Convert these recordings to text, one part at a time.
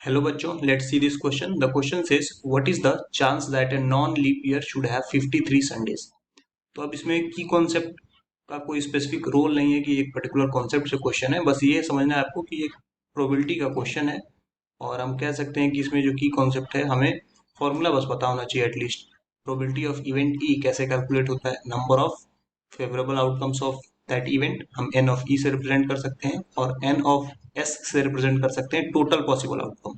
Hello बच्चों, let's see this question. The question says, what is the chance that a non-leap year should have 53 Sundays? तो अब इसमें की concept का कोई स्पेसिफिक रोल नहीं है कि एक पर्टिकुलर कॉन्सेप्ट से क्वेश्चन है, बस ये समझना है आपको कि एक प्रोबेबिलिटी का क्वेश्चन है और हम कह सकते हैं कि इसमें जो की कॉन्सेप्ट है हमें फॉर्मूला बस पता होना चाहिए at least. Probability of event E कैसे कैलकुलेट होता है, number of favourable outcomes of that event हम एन ऑफ ई से रिप्रेजेंट कर सकते हैं और एन ऑफ एस से रिप्रेजेंट कर सकते हैं टोटल पॉसिबल आउटकम,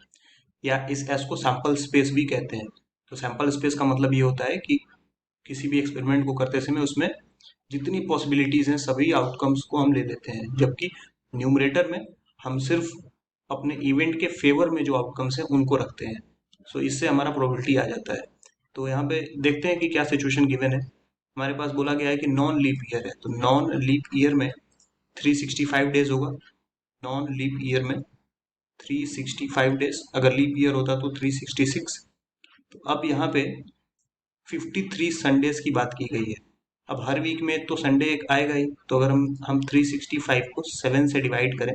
या इस एस को सैंपल स्पेस भी कहते हैं। तो सैंपल स्पेस का मतलब ये होता है कि किसी भी एक्सपेरिमेंट को करते समय उसमें जितनी पॉसिबिलिटीज हैं सभी आउटकम्स को हम ले लेते हैं, जबकि न्यूमरेटर में हम सिर्फ अपने इवेंट के फेवर में जो आउटकम्स हैं उनको रखते हैं। सो इससे हमारा प्रोबेबिलिटी आ जाता है। तो यहाँ पे देखते हैं कि क्या सिचुएशन गिवन है। हमारे पास बोला गया है कि नॉन लीप ईयर है, तो नॉन लीप ईयर में 365 डेज होगा। नॉन लीप ईयर में 365 डेज, अगर लीप ईयर होता तो 366। तो अब यहाँ पे 53 संडेज की बात की गई है। अब हर वीक में तो संडे एक आएगा ही, तो अगर हम 365 को 7 से डिवाइड करें,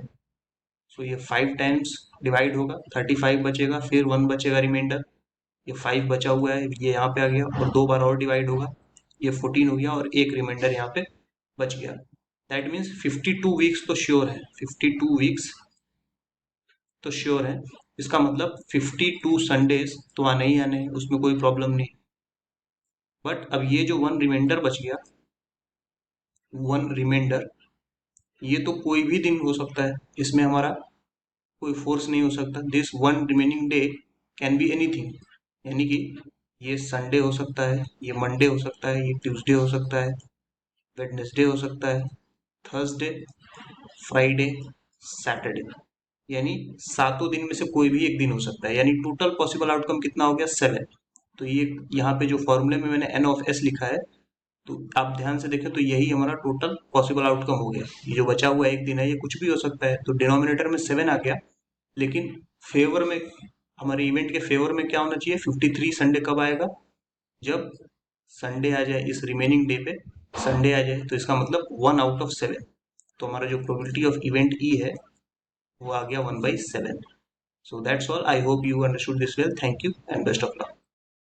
सो ये 5 टाइम्स डिवाइड होगा, 35 बचेगा, फिर 1 बचेगा रिमाइंडर, ये 5 बचा हुआ है, ये यहाँ पे आ गया और 2 बार और डिवाइड होगा, ये 14 हो गया और एक रिमाइंडर यहाँ पे बच गया। दैट मीन्स 52 वीक्स तो श्योर है, 52 वीक्स तो श्योर है। इसका मतलब 52 संडेज तो आने ही आने हैं, उसमें कोई प्रॉब्लम नहीं। बट अब ये जो 1 रिमाइंडर बच गया, 1 रिमाइंडर, ये तो कोई भी दिन हो सकता है, इसमें हमारा कोई फोर्स नहीं हो सकता। This 1 remaining day can be anything, यानी कि ये संडे हो सकता है, ये मंडे हो सकता है, ये ट्यूसडे हो सकता है, वेडनेसडे हो सकता है, थर्सडे, फ्राइडे, सैटरडे, यानी 7 दिन में से कोई भी एक दिन हो सकता है। यानी टोटल पॉसिबल आउटकम कितना हो गया, 7। तो ये यहाँ पे जो फॉर्मूले में मैंने एन ऑफ एस लिखा है, तो आप ध्यान से देखें तो यही हमारा टोटल पॉसिबल आउटकम हो गया। ये जो बचा हुआ एक दिन है ये कुछ भी हो सकता है, तो डिनोमिनेटर में 7 आ गया, लेकिन फेवर में, हमारे इवेंट के फेवर में क्या होना चाहिए, 53। संडे कब आएगा, जब संडे आ जाए, इस रिमेनिंग डे पे संडे आ जाए, तो इसका मतलब 1 आउट ऑफ 7। तो हमारा जो प्रोबेबिलिटी ऑफ इवेंट ई है वो आ गया 1/7। So that's all. I hope you understood this well. Thank you and best of luck.